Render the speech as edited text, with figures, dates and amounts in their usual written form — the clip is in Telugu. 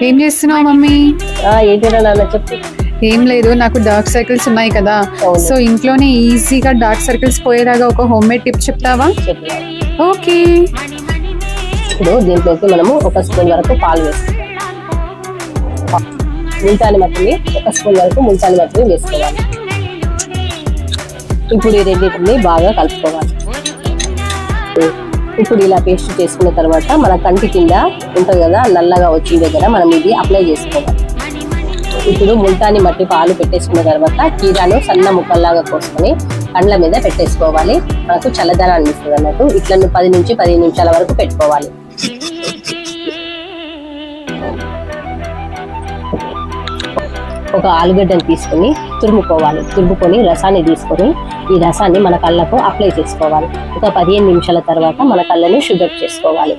ఏం చేస్తున్నావు మమ్మీ? ఏంటిరా నాన్న చెప్పు. ఏం లేదు, నాకు డార్క్ సర్కిల్స్ ఉన్నాయి కదా, సో ఇంట్లోనే ఈజీగా డార్క్ సర్కిల్స్ పోయేలాగా ఒక హోమ్ మేడ్ టిప్ చెప్తావా? ఓకే. ఇప్పుడు దీంట్లోకి మనము 1 స్పూన్ వరకు పాలు వేస్తాం. ముల్తాని మట్టిని 1 స్పూన్ వరకు ముల్తాని మట్టిని వేసుకోవాలి. ఇప్పుడు ఈ రెండింటిని బాగా కలుపుకోవాలి. ఇప్పుడు ఇలా పేస్ట్ చేసుకున్న తర్వాత మన కంటి కింద ఉంటుంది కదా నల్లగా వచ్చిన దగ్గర మనం ఇది అప్లై చేసుకోవాలి. ఇప్పుడు ముల్తాని మట్టి పాలు పెట్టేసుకున్న తర్వాత కీరాను సన్న ముక్కల్లాగా కోసుకొని కండ్ల మీద పెట్టేసుకోవాలి. మనకు చల్లదనాన్ని ఇస్తుంది అన్నట్టు. ఇట్లా 10 నుంచి 15 నిమిషాల వరకు పెట్టుకోవాలి. ఒక ఆలుగడ్డను తీసుకొని తురుముకొని రసాన్ని తీసుకొని ఈ రసాన్ని మన కళ్ళకు అప్లై చేసుకోవాలి. ఒక 15 నిమిషాల తర్వాత మన కళ్ళను షుగర్ చేసుకోవాలి.